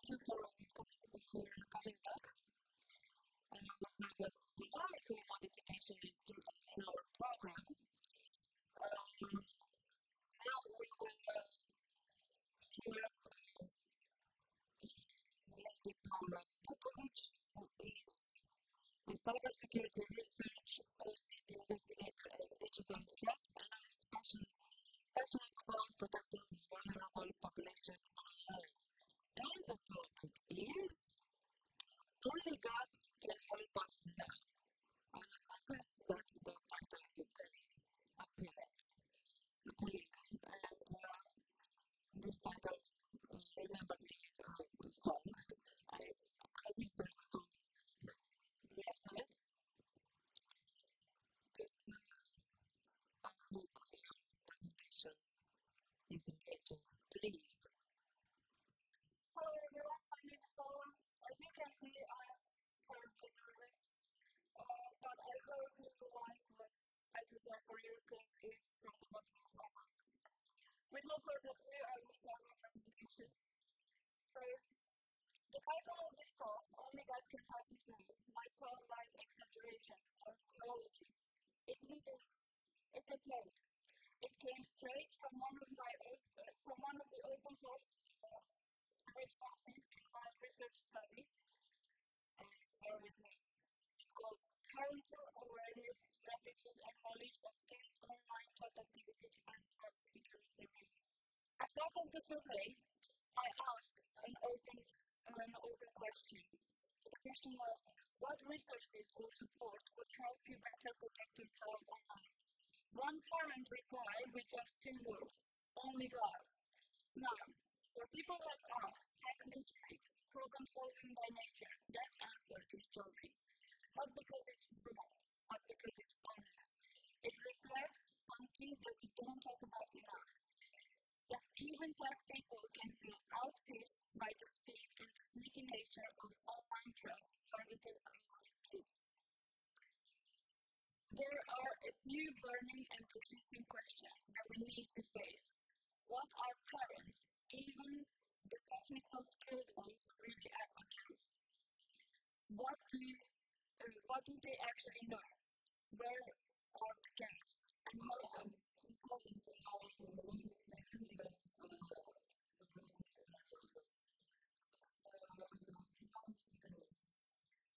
you for coming back. We have a slight modification in our program. Now we will hear Lady Paula Popovici, who is a cybersecurity research OSINT investigator and digital threat analyst passionate about protecting vulnerable population online. And the topic is only God can help us now. I must confess that the title is very appealing. And this title remembered the song. I researched the song yesterday. But I hope your presentation is engaging. Please. Hello everyone, my name is Paula. As you can see, I am terribly nervous, but I hope you like what I prepare for you because it's from the bottom of my heart. With no further ado, I will start my presentation. So, the title of this talk, Only God Can Help Us Now, might sound like exaggeration or theology. It's little. It's a quote. It came straight from one of the open source responses in my research study. Bear with me. It's called Parental Awareness Strategies and Knowledge of Kids Online Chat Activity and Cybersecurity Risks. As part of the survey, I asked an open question. The question was, what resources or support would help you better protect your child online? One parent replied with just 2 words, only God. Now, for people like us, tech-literate, problem-solving by nature, that answer is jarring. Not because it's wrong, but because it's honest. It reflects something that we don't talk about enough. That even tech people can feel outpaced by the speed and the sneaky nature of online threats targeted at kids. There are a few burning and persistent questions that we need to face. What are parents, even the technical skilled ones, really act against? What do they actually know? Where are the gaps? And most importantly, how we can reach because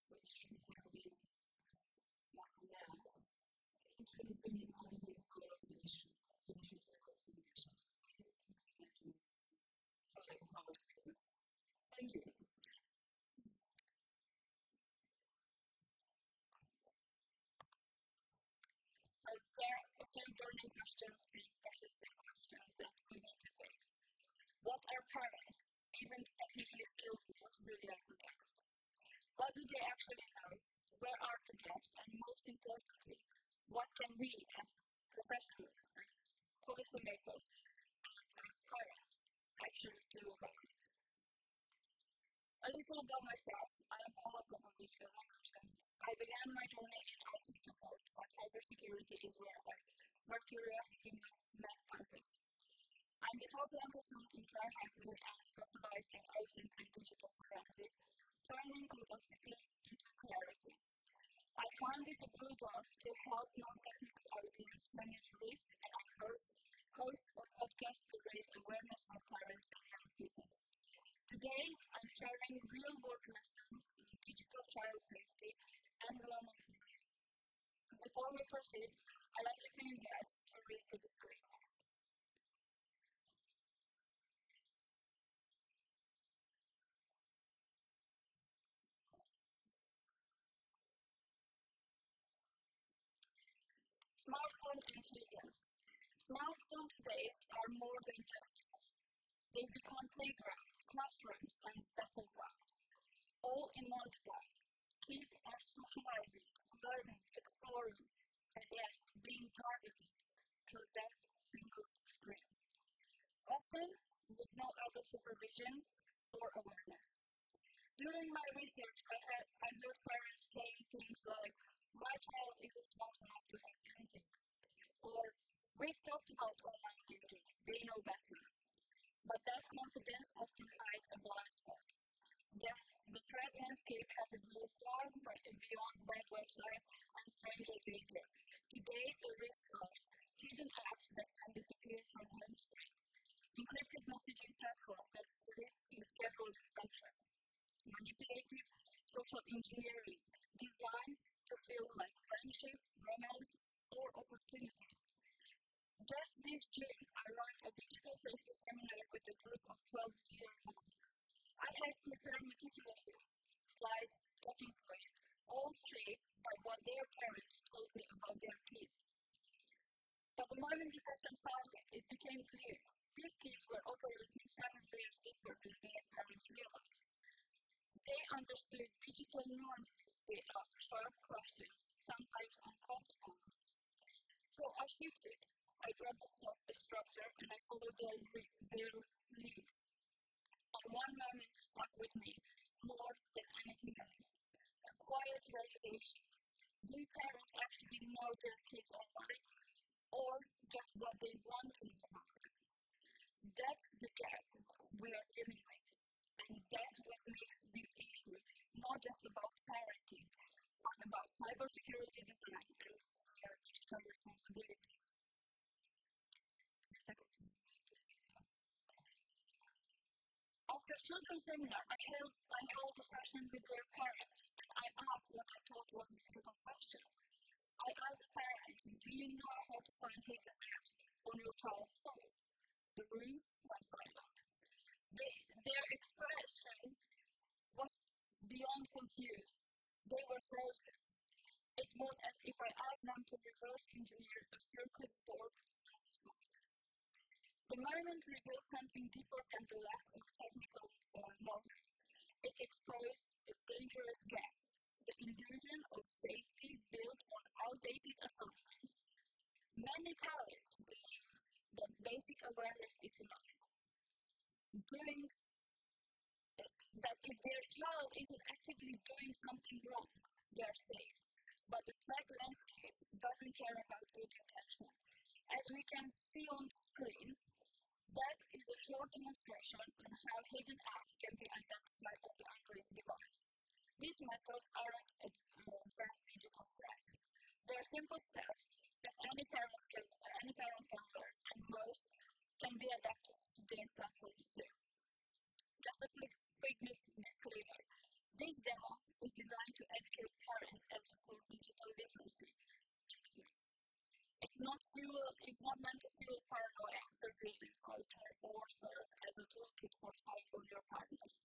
which will be now. It will be after the qualification, finishes the qualification. Thank you. So there are a few burning questions and persistent questions that we need to face. What are parents, even technically skilled ones, really like to ask? What do they actually know? Where are the gaps? And most importantly, what can we as professionals, as policymakers, and as parents actually do about it? A little about myself. I am Paula Popovici, as I mentioned. I began my journey in IT support, but cybersecurity is where curiosity met purpose. I'm the top 1% in TryHackMe and specialized in OSINT and digital forensic, turning complexity into clarity. I founded the Blue Dwarf to help non-technical audience manage risk, and I host a podcast to raise awareness for parents and young people. Today, I'm sharing real-world lessons in digital child safety and learning theory. Before we proceed, I'd like you to invite to read the disclaimer. Smartphone and children. Smartphones today are more than just tools. They've become playgrounds, classrooms, and battlegrounds, all in one device. Kids are socializing, learning, exploring, and yes, being targeted through that single screen. Often with no adult supervision or awareness. During my research, I heard parents saying things like, my child isn't smart enough to hack anything. Or, we've talked about online gaming, they know better. But that confidence often hides a blind spot. The threat landscape has evolved far beyond bad websites and stranger data. Today, the risk of hidden apps that can disappear from home screen, encrypted messaging platforms that slip in scheduled inspection, manipulative social engineering designed to feel like friendship, romance, or opportunities. Just this June, I ran a digital safety seminar with a group of 12-year-olds. I had prepared meticulously slides, talking points, all shaped by what their parents told me about their kids. But the moment the session started, it became clear these kids were operating 7 layers deeper than their parents realized. They understood digital nuances, they asked sharp questions, sometimes uncomfortable ones. So I shifted. I grabbed the structure and I followed their lead. And one moment stuck with me more than anything else. A quiet realization. Do parents actually know their kids online, or just what they want to know about them? That's the gap we are dealing with. And that's what makes this issue not just about parenting, but about cybersecurity design and digital responsibilities. After children's seminar, I held a session with their parents, and I asked what I thought was a simple question. I asked the parents, do you know how to find hidden apps on your child's phone? The room was silent. Their expression was beyond confused. They were frozen. It was as if I asked them to reverse engineer a circuit board on the spot. The moment revealed something deeper than the lack of technical know-how. It exposed a dangerous gap, the illusion of safety built on outdated assumptions. Many parents believe that basic awareness is enough, that if their child isn't actively doing something wrong, they are safe. But the threat landscape doesn't care about good intention. As we can see on the screen, that is a short demonstration on how hidden apps can be identified on the Android device. These methods aren't advanced digital forensics. They are simple steps that any parent can learn, and most can be adapted to their platforms too. Just a quick disclaimer. This demo is designed to educate parents and support digital literacy. It's not meant to fuel paranoia, surveillance culture, or serve as a toolkit for spying on your partners.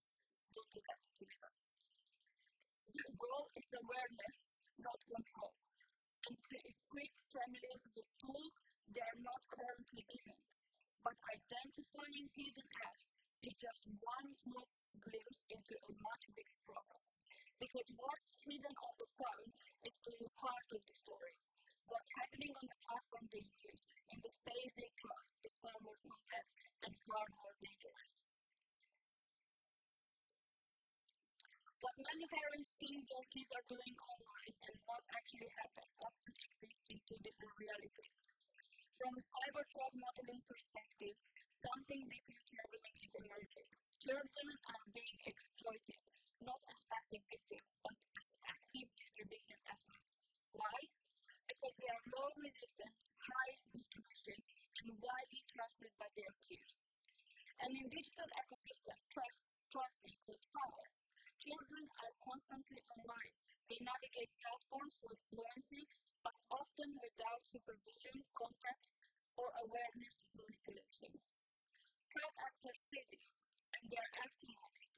Don't do that to them. The goal is awareness, not control, and to equip families with tools they are not currently given. But identifying hidden apps is just one small glimpse into a much bigger problem. Because what's hidden on the phone is only part of the story. What's happening on the platform they use, in the space they trust, is far more complex and far more dangerous. What many parents think their kids are doing online and what's actually happening often exist in two different realities. From a cyber threat modeling perspective, something deeply troubling is emerging. Children are being exploited, not as passive victims, but as active distribution assets. Why? Because they are low resistant, high distribution, and widely trusted by their peers. And in digital ecosystem, trust equals power. Children are constantly online. They navigate platforms with fluency, but often without supervision, context, or awareness of manipulations. Threat actors see this, and they are acting on it.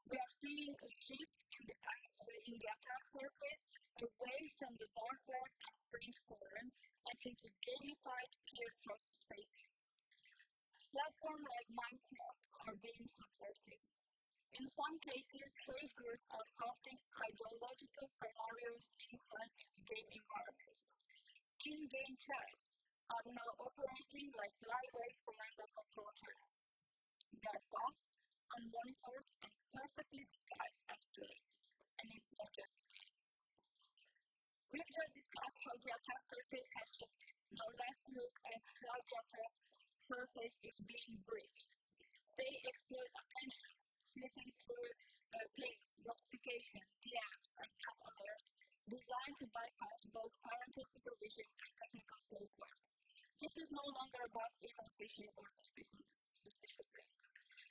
We are seeing a shift in the attack surface away from the dark web and fringe forum and into gamified peer trust spaces. Platforms like Minecraft are being subverted. In some cases, hate groups are starting ideological scenarios inside game environments. In-game chats are now operating like lightweight command and control channels. They are fast, unmonitored, and perfectly disguised as play. And it's not just a game. We've just discussed how the attack surface has shifted. Now let's look at how the attack surface is being breached. They exploit attention, slipping through notification, DMs, and app alerts designed to bypass both parental supervision and technical safeguard. This is no longer about email phishing or suspicious links.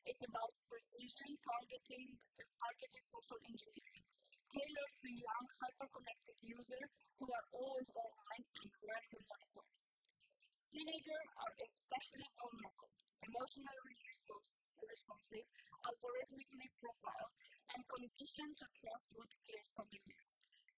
It's about precision, targeted social engineering, tailored to young, hyper-connected users who are always online and rarely monitored. Teenagers are especially vulnerable, emotionally responsive, algorithmically profiled, and conditioned to trust what appears familiar.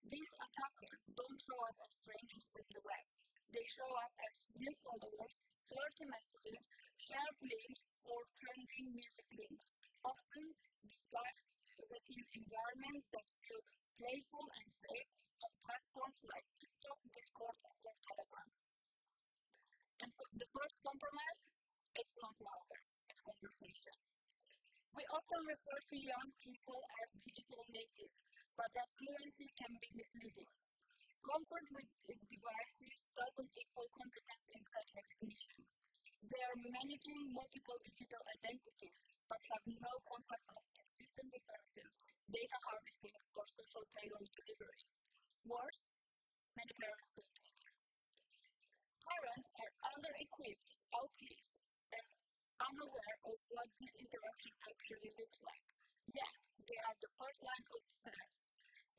These attackers don't show up as strangers from the web. They show up as new followers, flirty messages, shared links, or trending music links, often disguised within environments that feel playful and safe on platforms like TikTok, Discord, or Telegram. And for the first compromise, it's not louder, it's conversation. We often refer to young people as digital natives, but that fluency can be misleading. Comfort with devices doesn't equal competence in threat recognition. They are managing multiple digital identities, but have no concept of system reconnaissance, data harvesting, or social payload delivery. Worse, many parents don't either. Parents are under-equipped, outpaced, and unaware of what this interaction actually looks like. Yet, they are the first line of defense.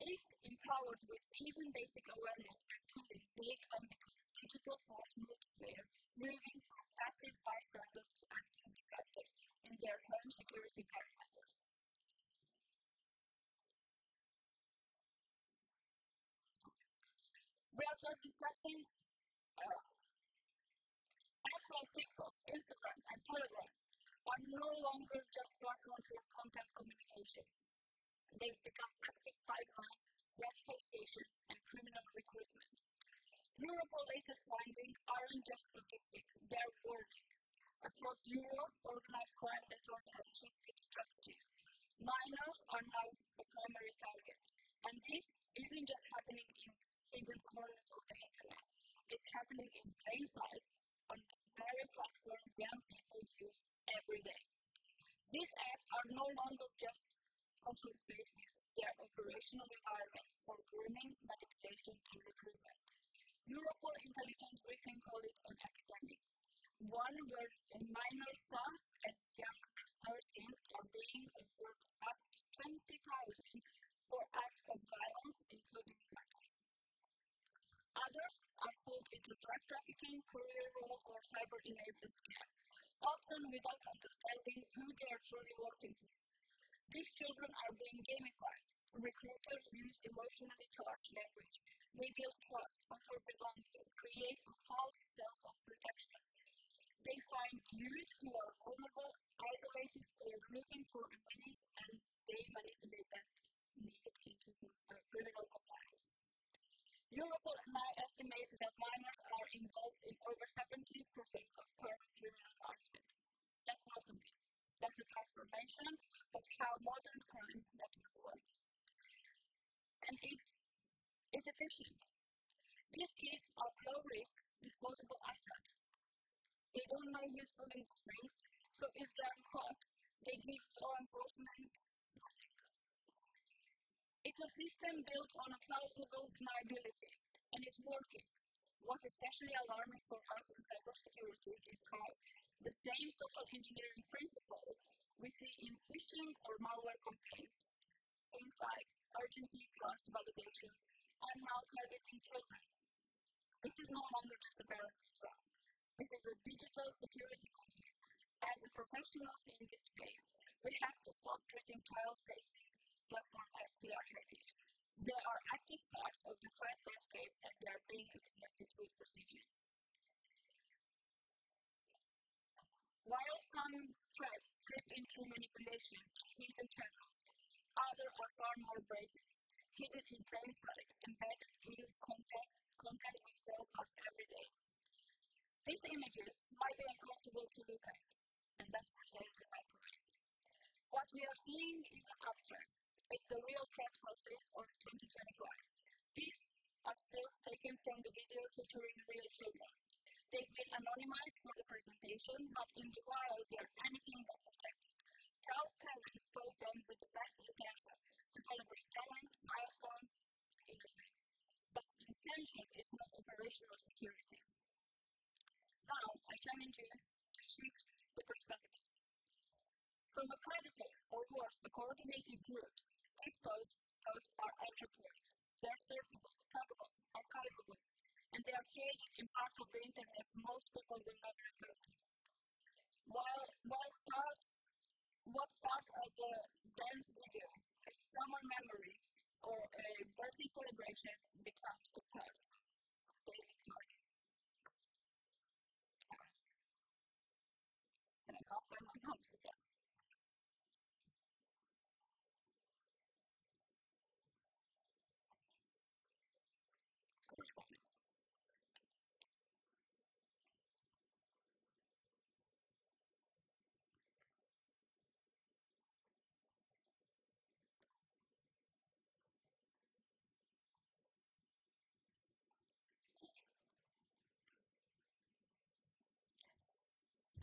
If empowered with even basic awareness and tooling, they can become digital force multiplayer, moving from passive bystanders to active defenders in their home security parameters. We are just discussing apps like TikTok, Instagram, and Telegram are no longer just platforms for content communication. They've become active pipeline, radicalization, and criminal recruitment. Europol's latest findings aren't just statistics, they're warning. Across Europe, organized crime networks have shifted strategies. Minors are now the primary target, and this isn't just happening in hidden corners of the internet. It's happening in plain sight on the very platform young people use every day. These apps are no longer just social spaces, they are operational environments for grooming, manipulation, and recruitment. Europol intelligence briefing called it an epidemic, one where a minor son as young as 13 are being offered up to 20,000 for acts of violence, including murder. Others are pulled into drug trafficking, career role, or cyber-enabled scam, often without understanding who they are truly working for. These children are being gamified. Recruiters use emotionally charged language. They build trust, offer belonging, create a false sense of protection. They find youth who are vulnerable, isolated, or looking for a meaning, and they manipulate that need into criminal compliance. Europol now estimates that minors are involved in over 70% of current criminal activity. That's not a big. That's a transformation of how modern crime network works. And it's efficient. These kids are low-risk, disposable assets. They don't know who's pulling the strings, so if they're caught, they give law enforcement nothing. It's a system built on a plausible deniability, and it's working. What's especially alarming for us in cybersecurity is how the same social engineering principle we see in phishing or malware campaigns, things like urgency, trust, validation, are now targeting children. This is no longer just a parent concern. This is a digital security concern. As professionals in this space, we have to stop treating child-facing platform as PR headed. They are active parts of the threat landscape and they are being exploited with precision. While some threats creep in through manipulation and hidden channels, others are far more brazen, hidden in plain sight, embedded in content we scroll past every day. These images might be uncomfortable to look at, and that's precisely my point. What we are seeing is abstract. It's the real threat surface of 2025. These are stills taken from the video featuring real children. They've been anonymized for the presentation, but in the wild they are anything but protected. Proud parents pose them with the best intention to celebrate talent, milestone, industries. But intention is not operational security. Now, I challenge you to shift the perspective. From a predator, or worse, a coordinated group, these posts are entrepreneurs. They are searchable, taggable, archivable, and they are created in parts of the internet most people will never encounter. What starts as a dance video, a summer memory, or a birthday celebration becomes a part of daily target. And I can't find my mouse again. Sorry about this.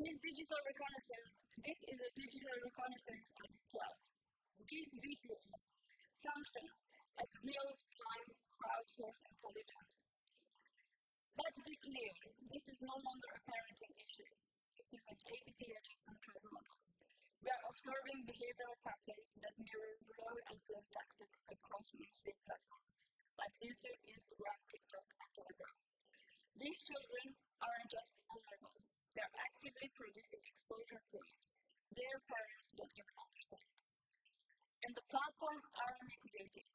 This is a digital reconnaissance at scale. These visuals function as real-time crowdsourced intelligence. Let's be clear, this is no longer a parenting issue. This is an APT-adjacent threat model. We are observing behavioral patterns that mirror low and slow tactics across mainstream platforms like YouTube, Instagram, TikTok, and Telegram. These children aren't just vulnerable. They are actively producing exposure points their parents don't even understand. And the platforms are mitigating.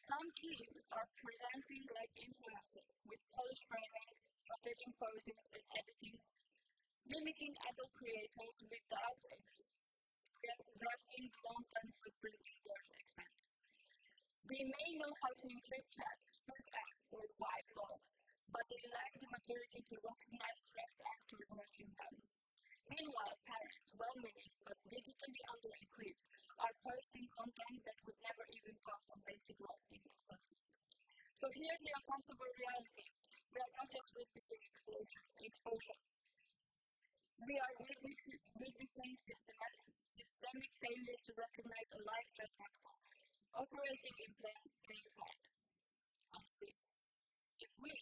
Some kids are presenting like influencers with polished framing, strategic posing, and editing, mimicking adult creators without grasping the long-term footprint they're expanding. They may know how to encrypt chats, spoof apps, or wipe logs, but they lack the maturity to recognize threat actors watching them. Meanwhile, parents, well-meaning but digitally under-equipped, are posting content that would never even pass a basic writing assessment. So here's the uncomfortable reality. We are not just witnessing exposure. We are witnessing systemic failure to recognize a live threat actor operating in plain sight. If we,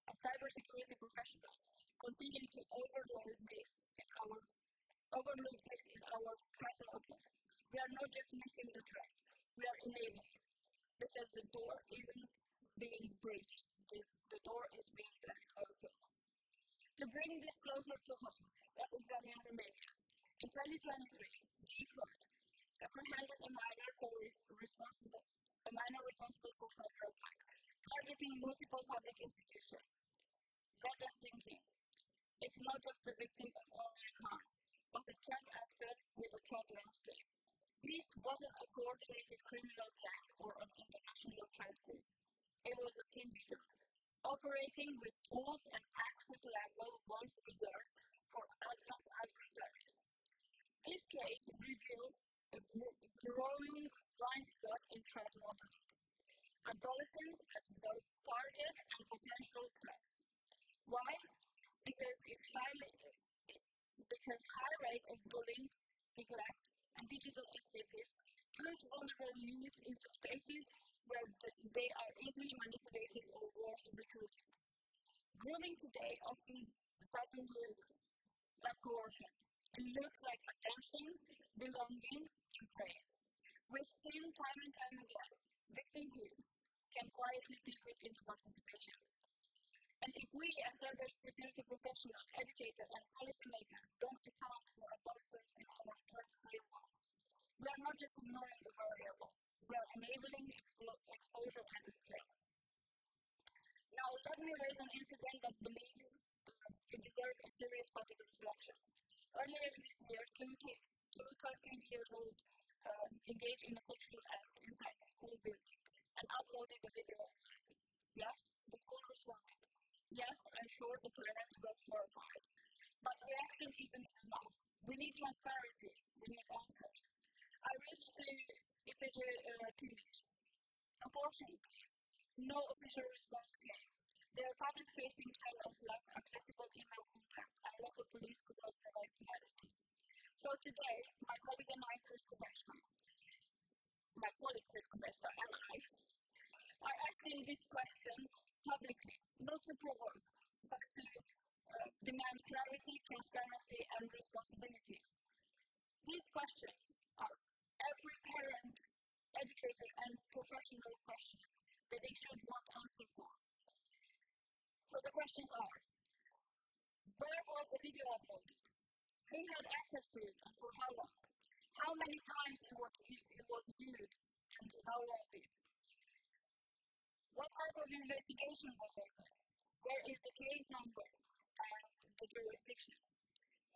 as cybersecurity professionals, continue to overlook this in our threat models, we are not just missing the threat, we are enabling it. Because the door isn't being breached, the door is being left open. To bring this closer to home, let's examine Romania. In 2023, the court apprehended a minor responsible for cyber attack, targeting multiple public institutions. Let us think in. It's not just the victim of online harm, but a threat actor with a threat landscape. This wasn't a coordinated criminal gang or an international threat group. It was a teenager, operating with tools and access level once reserved for advanced adversaries. This case revealed a growing blind spot in threat modeling. Adolescents as both target and potential threats. Why? Because high rates of bullying, neglect, and digital escapism push vulnerable youth into spaces where they are easily manipulated or worse, recruited. Grooming today often doesn't look like coercion. It looks like attention, belonging, and praise. We've seen time and time again, victimhood can quietly pivot into participation. And if we, as cybersecurity professionals, educators, and policymakers, don't account for adolescents in our threat frameworks, we are not just ignoring a variable, we are enabling exposure at a scale. Now, let me raise an incident that I believe deserves a serious public reflection. Earlier this year, two 13-year-olds engaged in a sexual act inside the school building and uploaded the video online. Yes, the school responded. Yes, I'm sure the parents were horrified. But reaction isn't enough. We need transparency. We need answers. I reached the IPJ teams. Unfortunately, no official response came. Their public-facing channels lack accessible email contact, and local police could not provide clarity. So today, my colleague and I, Chris Kubashka, my colleague Francesca and I, are asking this question publicly, not to provoke, but to demand clarity, transparency, and responsibilities. These questions are every parent, educator, and professional questions that they should want answer for. So the questions are, where was the video uploaded? Who had access to it and for how long? How many times it was viewed and downloaded? What type of investigation was open? Where is the case number and the jurisdiction?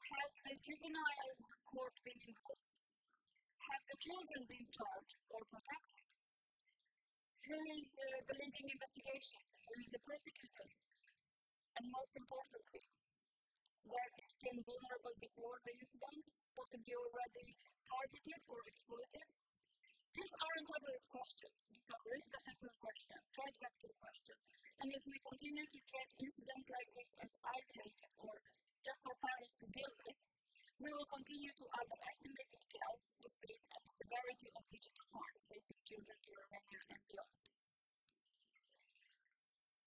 Has the juvenile court been involved? Have the children been charged or protected? Who is the leading investigation? Who is the prosecutor? And most importantly, were the children vulnerable before the incident, possibly already targeted or exploited? These aren't tabloid questions. These are risk assessment questions, threat vector questions. And if we continue to treat incidents like this as isolated or just for parents to deal with, we will continue to underestimate the scale, the speed, and the severity of digital harm facing children in Romania and beyond.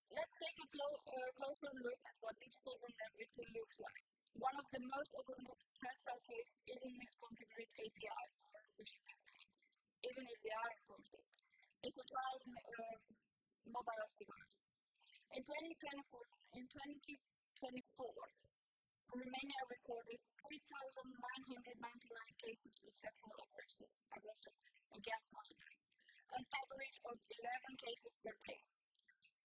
Let's take a closer look at what digital vulnerability looks like. One of the most overlooked threats I face is a misconfigured API or phishing campaign, even if they are reported. It's a child mobile device. In 2024, Romania recorded 3,999 cases of sexual aggression against minors, an average of 11 cases per day.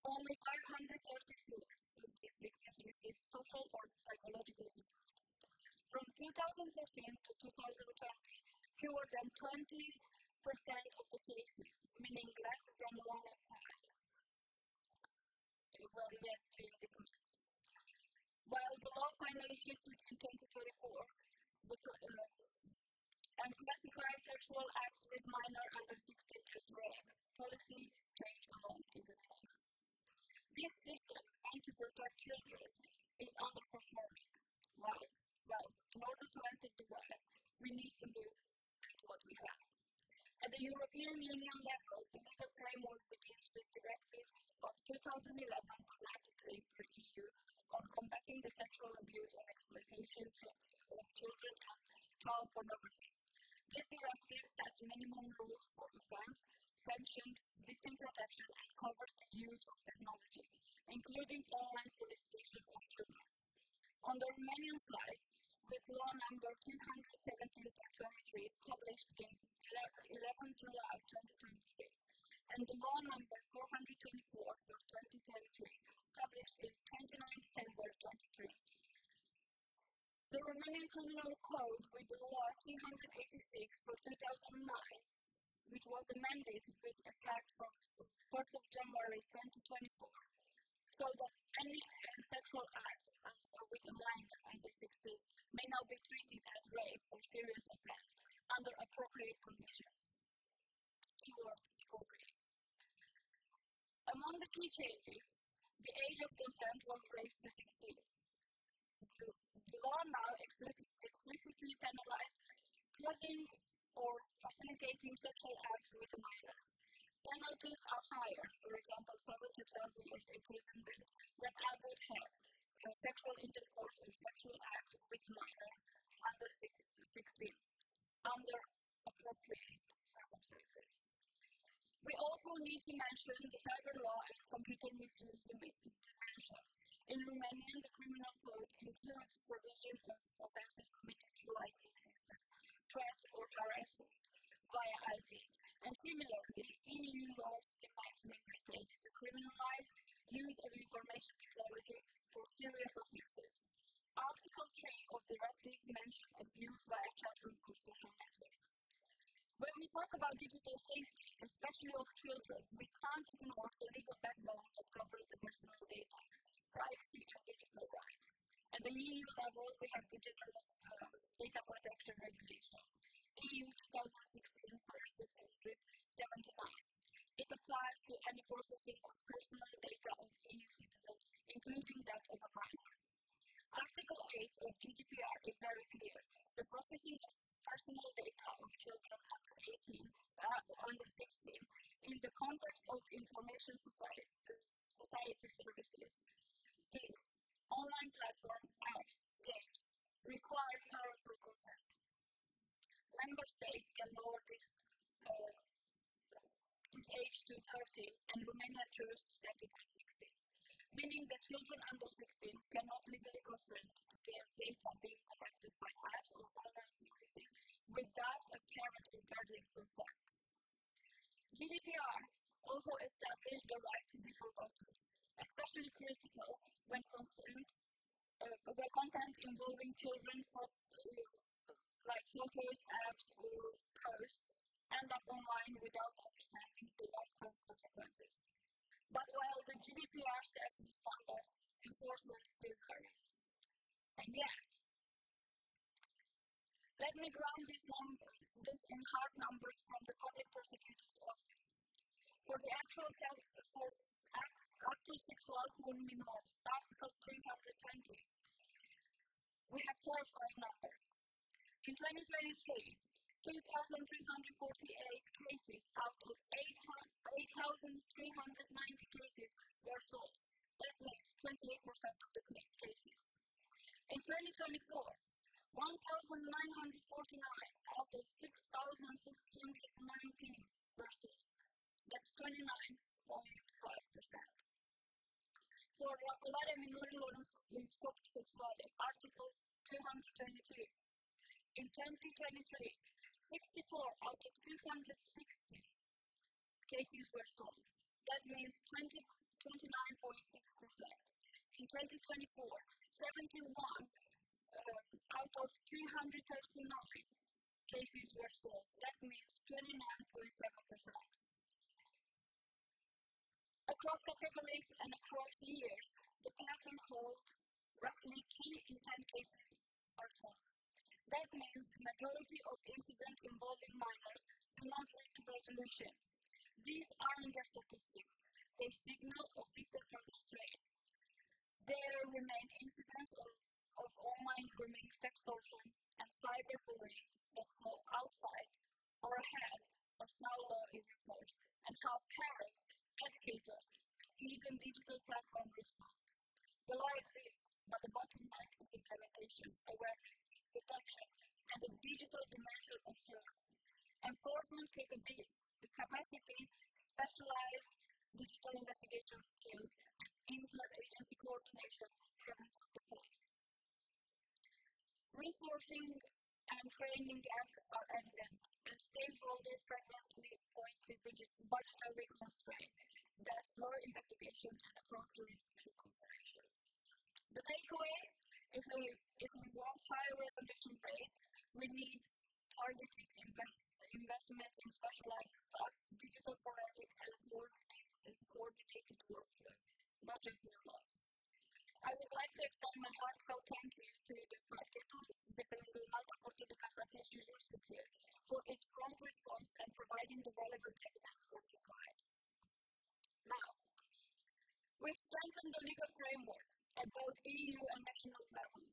Only 534 of these victims received social or psychological support. From 2014 to 2020, fewer than 20% of the cases, meaning less than 1 in 5, were led to indictments. While the law finally shifted in 2024 and classified sexual acts with minor under 16 as rape, policy change alone isn't enough. This system, aimed to protect children, is underperforming. Why? Well, in order to answer the why, we need to look at what we have. At the European Union level, the legal framework begins with Directive of 2011/93 per EU on combating the sexual abuse and exploitation of children and child pornography. This directive sets minimum rules for offense, sanctioned victim protection, and covers the use of technology, including online solicitation of children. On the Romanian side, with law number 217/23 published in 11 July 2023, and the law number 424/2023 published in 29 December 2023, the Romanian Criminal Code with the law 286/2009, which was amended with effect from 1st of January 2024, so that any sexual act with a minor under 16 may now be treated as rape or serious offense under appropriate conditions. Keyword appropriate. Among the key changes, the age of consent was raised to 16. The law now explicitly penalizes causing or facilitating sexual acts with a minor. Penalties are higher, for example, 7 to 12 years imprisonment when adult has sexual intercourse or sexual acts with minor under 16, under appropriate circumstances. We also need to mention the cyber law and computer misuse dimensions. In Romania, the criminal code includes provision of offenses committed through IT system, threats or harassment via IT, and similarly, EU laws demand member states to criminalize use of information technology for serious offenses. Article 3 of the directive mentions abuse via chat room or social networks. When we talk about digital safety, especially of children, we can't ignore the legal backbone that covers the personal data, privacy, and digital rights. At the EU level, we have the General Data Protection Regulation, EU 2016/679. It applies to any processing of personal data of EU citizens, including that of a minor. Article 8 of GDPR is very clear. The processing of personal data of children under 18, under 16, in the context of information society services, things, online platform, apps, games, require parental consent. Member states can lower this age to 13, and Romania chose to set it at 16, meaning that children under 16 cannot legally consent to their data being collected by apps or online services without a parent or guardian consent. GDPR also established the right to be forgotten, especially critical when content involving children like photos, apps, or posts end up online without understanding the long-term consequences. But while the GDPR sets the standard, enforcement still varies. And yet, let me ground this in hard numbers from the Public Prosecutor's Office. For the actual sexual minor, Article 320, we have terrifying numbers. In 2023, 2,348 cases out of 8,390 cases were solved. That means 28% of the cases. In 2024, 1,949 out of 6,619 were solved. That's 29.5%. For Regularea minorilor în scopuri sexuale, Article 222, in 2023, 64 out of 260 cases were solved. That means 29.6%. In 2024, 71 out of 239 cases were solved. That means 29.7%. Across categories and across years, the pattern holds roughly 3 in 10 cases are solved. That means the majority of incidents involving minors do not reach resolution. These aren't just statistics. They signal a system strain. There remain incidents of online grooming, sextortion, and cyberbullying that fall outside or ahead of how law is enforced and how parents, educators, even digital platforms respond. The law exists, but the bottom line is implementation, awareness, detection, and the digital dimension of harm. Enforcement capacity, specialized digital investigation skills, and interagency coordination haven't took the place. Resourcing and training gaps are evident, and stakeholders frequently point to budgetary constraints that slow investigation and cross-jurisdictional cooperation. The takeaway, if we want higher resolution rates, we need targeted investment in specialized staff, digital forensic, and coordinated workflow, not just new laws. I would like to extend my heartfelt thank you to the Parchetul de pe lângă Înalta Curte de Casație și Justiție for its prompt response and providing the relevant evidence for this right. Now, we've strengthened the legal framework at both EU and national level,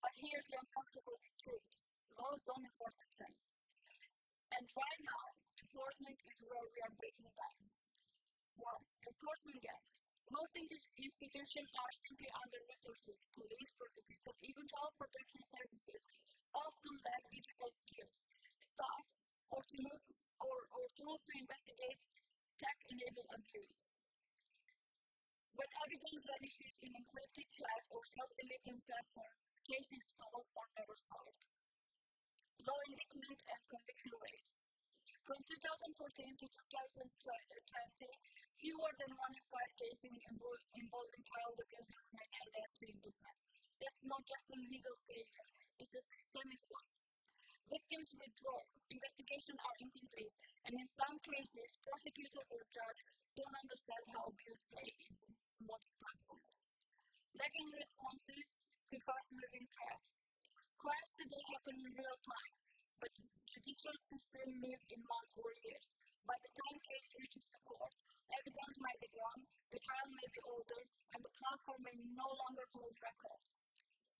but here's the uncomfortable truth. Laws don't enforce themselves. And right now, enforcement is where we are breaking down. 1. Enforcement gaps. Most institutions are simply under-resourced. Police, prosecutors, even child protection services often lack digital skills, staff, or tools to investigate tech-enabled abuse. When evidence vanishes in encrypted class or self-deleting platform, cases stall or never start. Low indictment and conviction rates. From 2014 to 2020, fewer than 1 in 5 cases involving child abuse in Romania led to indictment. That's not just a legal failure, it's a systemic one. Victims withdraw, investigations are incomplete, and in some cases, prosecutor or judge don't understand how abuse play in modern platforms. Lagging responses to fast-moving threats. Crimes today happen in real time, but judicial system move in months or years. By the time case reaches the court, evidence might be gone, the trial may be older, and the platform may no longer hold records.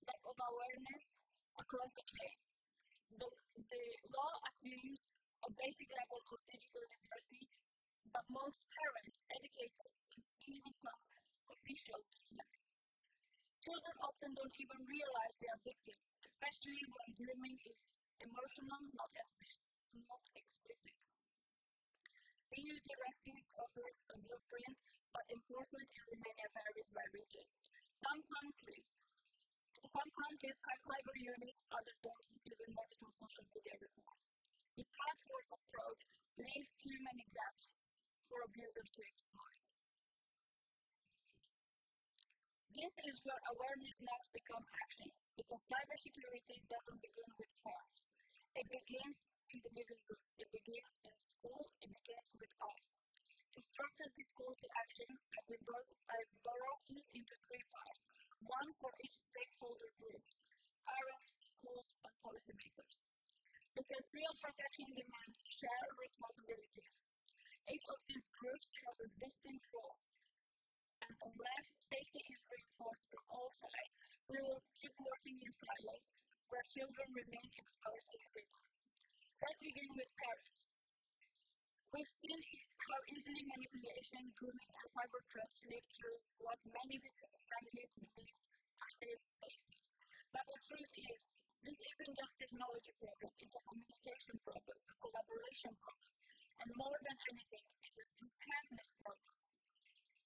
Lack of awareness across the chain. The law assumes a basic level of digital literacy, but most parents, educators, and even some officials don't have it. Children often don't even realize they are victims, especially when grooming is emotional, not explicit. EU directives offer a blueprint, but enforcement in Romania varies by region. Some countries have cyber units, others don't even monitor social media reports. The patchwork approach leaves too many gaps for abusers to exploit. This is where awareness must become action, because cybersecurity doesn't begin with farms. It begins in the living room, it begins in the school, it begins with us. To structure this call to action, I've broken it into three parts, one for each stakeholder group: parents, schools, and policymakers. Because real protection demands shared responsibilities. Each of these groups has a distinct role, and unless safety is reinforced from all sides, we will keep working in silos where children remain exposed to freedom. Let's begin with parents. We've seen how easily manipulation, grooming, and cyber threats slip through what many families believe are safe spaces. But the truth is, this isn't just a technology problem, it's a communication problem, a collaboration problem, and more than anything, it's a preparedness problem.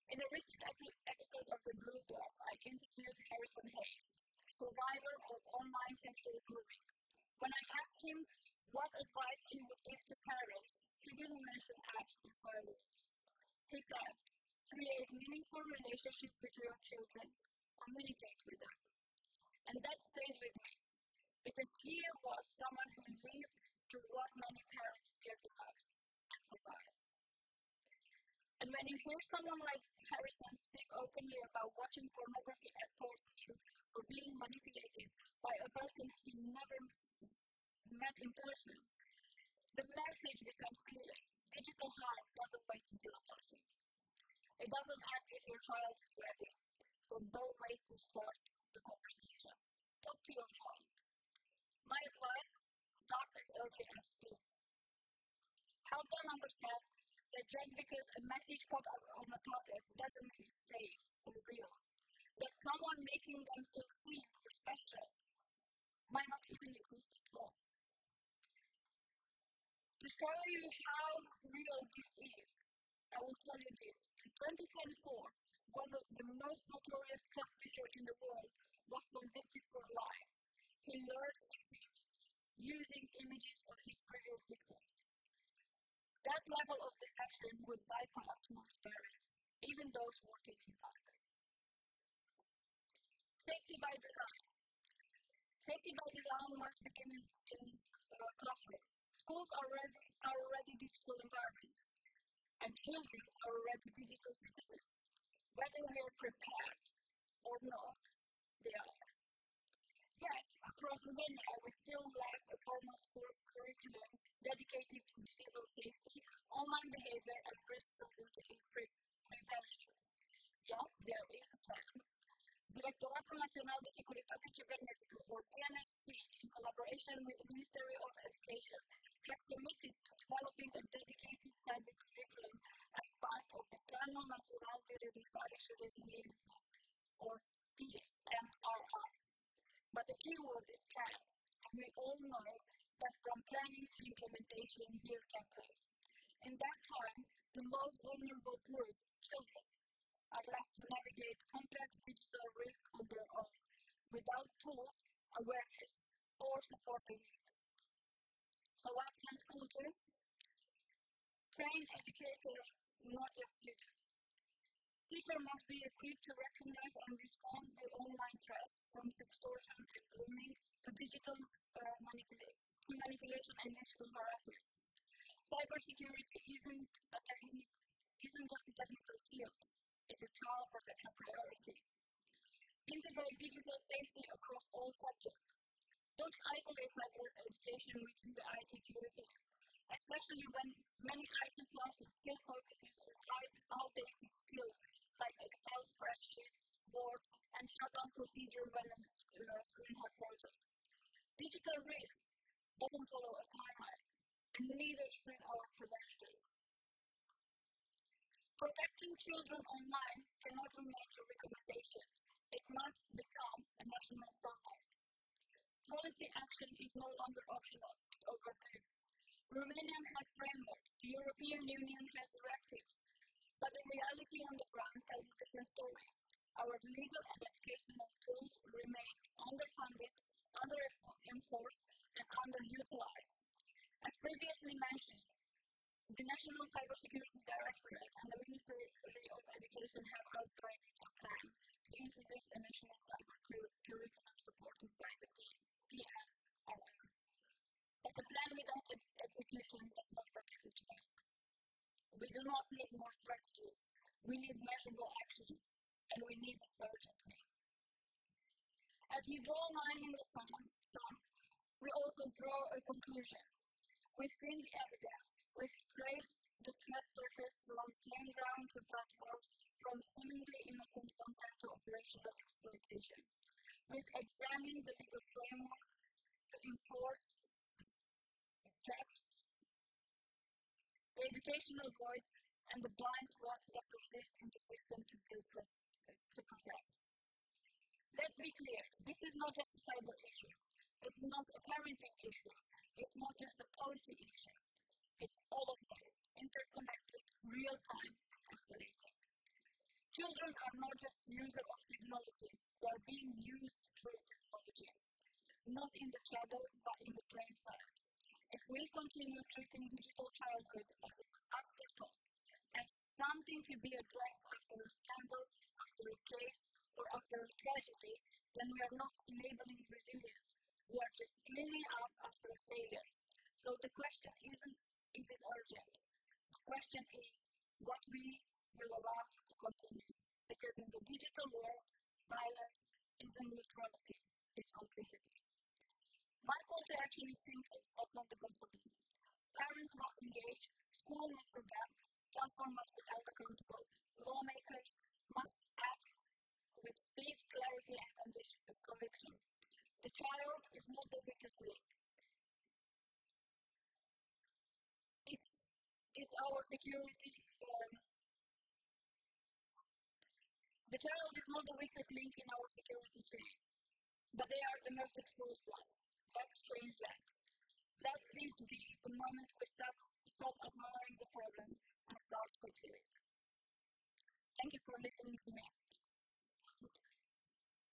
In a recent episode of The Blue Dwarf, I interviewed Harrison Hayes, survivor of online sexual grooming. When I asked him what advice he would give to parents, he didn't mention apps or firewalls. He said, create meaningful relationships with your children, communicate with them. And that stayed with me, because here was someone who lived through what many parents feared the most and survived. And when you hear someone like Harrison speak openly about watching pornography at 14 or being manipulated by a person he never met in person, the message becomes clear. Digital harm doesn't wait until adolescence. It doesn't ask if your child is ready, so don't wait to start the conversation. Talk to your child. My advice, start as early as 2. Help them understand that just because a message pops up on a tablet doesn't mean it's safe or real. That someone making them feel seen or special might not even exist at all. To show you how real this is, I will tell you this. In 2024, one of the most notorious catfishers in the world was convicted for life. He lured victims using images of his previous victims. That level of deception would bypass most parents, even those working in tech. Safety by design. Safety by design must begin in classroom. Schools are already digital environments, and children are already digital citizens. Whether we are prepared or not, they are. Yet, across Romania, we still lack a formal school curriculum dedicated to digital safety, online behavior, and risk prevention. Yes, there is a plan. Directoratul Național de Securitate Cibernetică, or DNSC, in collaboration with the Ministry of Education, has committed to developing a dedicated cyber curriculum as part of the Planul Național de Redresare și Reziliență, or PNRR. But the key word is plan, and we all know that from planning to implementation, here can place. In that time, the most vulnerable group, children, are left to navigate complex digital risk on their own, without tools, awareness, or supporting it. So what can school do? Train educators, not just students. Teachers must be equipped to recognize and respond to online threats, from extortion and grooming to digital manipulation and digital harassment. Cybersecurity isn't just a technical field. It's a child protection priority. Integrate digital safety across all subjects. Don't isolate cyber education within the IT curriculum, especially when many IT classes still focuses on outdated skills like Excel spreadsheets, Word, and shutdown procedure when a screen has frozen. Digital risk doesn't follow a timeline, and neither should our prevention. Protecting children online cannot remain a recommendation. It must become a national standard. Policy action is no longer optional, it's overdue. Romania has framework, the European Union has directives, but the reality on the ground tells a different story. Our legal and educational tools remain underfunded, under-enforced, and underutilized. As previously mentioned, the National Cybersecurity Directorate and the Ministry of Education have outlined a plan to introduce a national cyber curriculum supported by the PNRR. But the plan without execution does not protect the child. We do not need more strategies. We need measurable action, and we need it urgently. As we draw a line in the sun, we also draw a conclusion. We've seen the evidence. We've traced the threat surface from playground to platforms, from seemingly innocent content to operational exploitation. We've examined the legal framework to enforce gaps, the educational voids, and the blind spots that persist in the system to protect. Let's be clear, this is not just a cyber issue. It's not a parenting issue. It's not just a policy issue. It's all of them, interconnected, real-time, and escalating. Children are not just users of technology. They are being used through technology. Not in the shadow, but in the plain sight. If we continue treating digital childhood as an afterthought, as something to be addressed after a scandal, after a case, or after a tragedy, then we are not enabling resilience. We are just cleaning up after a failure. So the question isn't, is it urgent? The question is, what we will allow to continue. Because in the digital world, silence isn't neutrality, it's complicity. My call to action is simple, but not negotiable. Parents must engage, school must adapt, platform must be held accountable, lawmakers must act with speed, clarity, and conviction. The child is not the weakest link. It's our security. The child is not the weakest link in our security chain, but they are the most exposed one. Let's change that. Let this be the moment we stop ignoring the problem and start fixing it. Thank you for listening to me.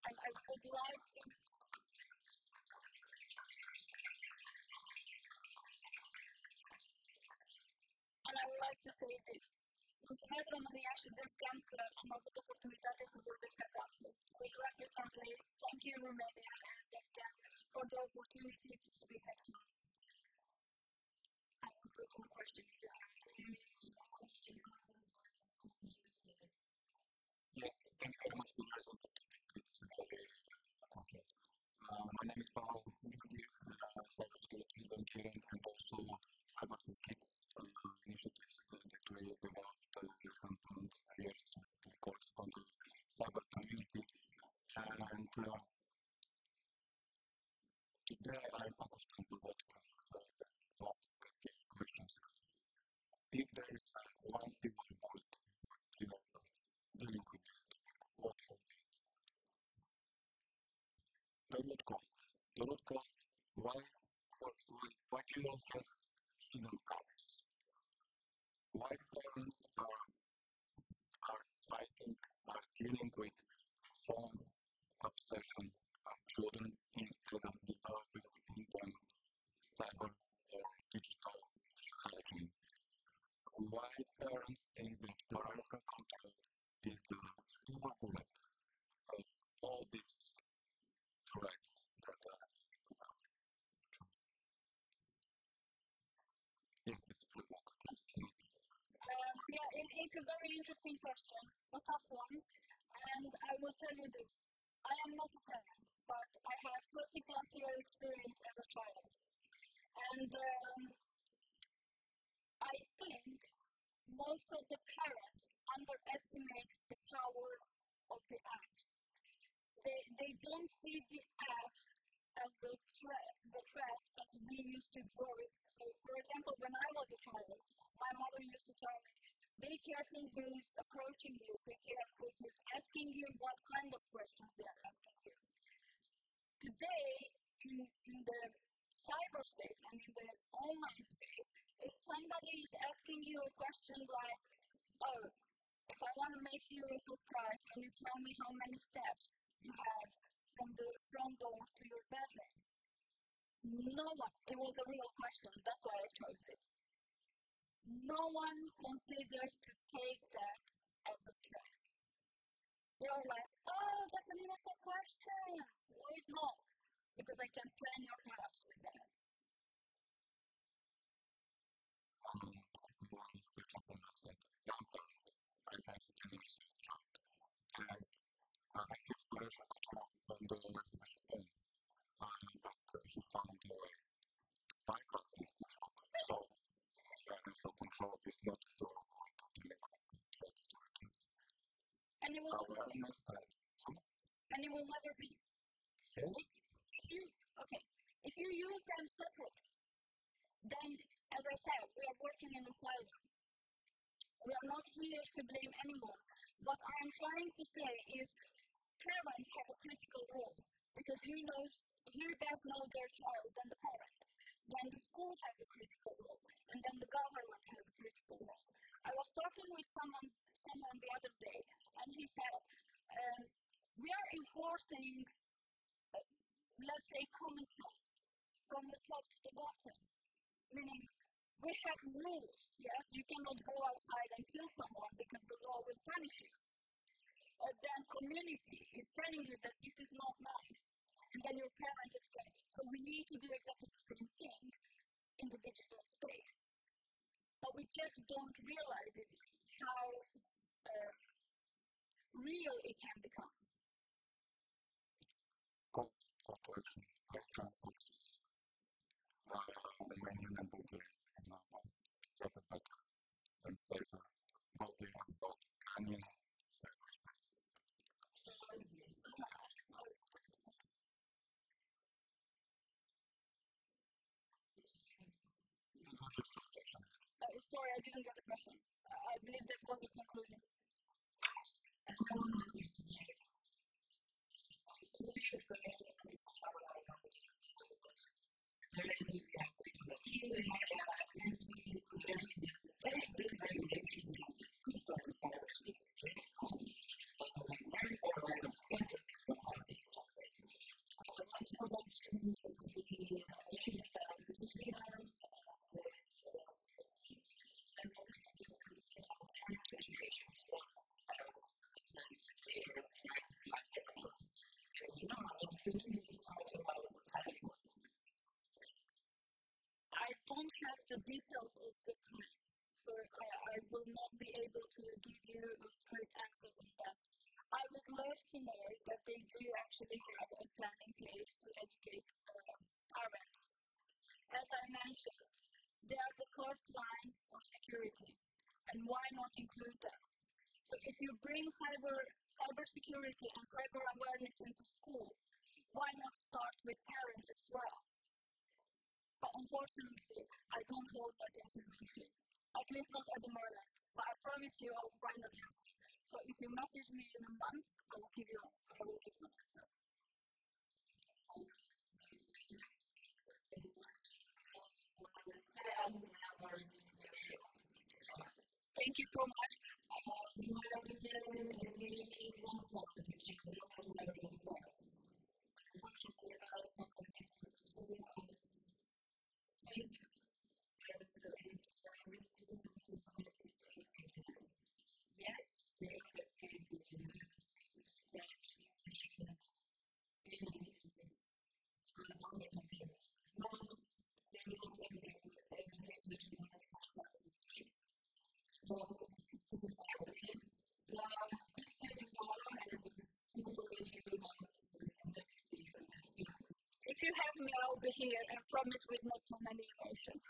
And I would like to say this. Mulțumesc România și DefCamp că am avut oportunitatea să vorbesc acasă. Which roughly translate, thank you Romania and DefCamp for the opportunity to speak at home. I will go for a question if you have any. Yes, thank you very much for your opportunity. It's very appreciated. My name is Paula, cybersecurity volunteering and also Cyber for Kids initiatives that we developed in recent months, years, with colleagues from the cyber community. And today I focused on provocative questions. If there is one silver bullet dealing with this, what should be? The root cost. The root cost, why children has hidden costs? Why parents are fighting, are dealing with phone obsession of children instead of developing in them cyber or digital hygiene? Why parents think that parental control is the silver bullet of all these threats that are yes, it's provocative. It's a very interesting question, a tough one, and I will tell you this. I am not a parent, but I have 30 plus year experience as a child. And I think most of the parents underestimate the power of the apps. They don't see the apps as the threat as we used to grow it. So, for example, when I was a child, my mother used to tell me, be careful who's approaching you, be careful who's asking you what kind of questions they are asking you. Today, in the cyberspace and in the online space, if somebody is asking you a question like, oh, if I want to make you a surprise, can you tell me how many steps you have from the front door to your bedroom? No one, it was a real question, that's why I chose it. No one considered to take that as a threat. They are like, oh, that's an innocent question. No, it's not, because I can plan your house with that. One question from my side. I have 10 years old, and I have pressure control on the phone, but he found a bypass this control. So, financial control is not so threat to our kids. And it will never be. Yes? If you use them separately, then, as I said, we are working in a silo. We are not here to blame anyone. What I am trying to say is parents have a critical role, because who best knows their child than the parent? Then the school has a critical role, and then the government has a critical role. I was talking with someone the other day, and he said, we are enforcing, let's say, common sense from the top to the bottom. Meaning, we have rules, yes? You cannot go outside and kill someone because the law will punish you. Then community is telling you that this is not nice. And then your parents explain. So we need to do exactly the same thing in the digital space. But we just don't realize it, how real it can become. Call to action, let's try and focus. Romania and Bulgaria, for example, have a better and safer Balkanian cyberspace. Sorry, I didn't get the question. I believe that was the conclusion. Very enthusiastic, but even very good regulations for cyberspace. Very far away from skepticism on these topics. I like to go to the issue of consumers and just education for us clear and like everyone. We need to talk about I don't have the details of the plan, so I will not be able to give you a straight answer on that. I would love to know that they do actually have a plan in place to educate parents. As I mentioned, they are the first line of security, and why not include them? So if you bring cybersecurity and cyber awareness into school, why not start with parents as well? But unfortunately, I don't hold that information, at least not at the moment. But I promise you I'll find an answer. So if you message me in a month, I will give you an answer. Thank you so much. Yes, they have paid the If you have me, I'll be here, and promise with not so many emotions.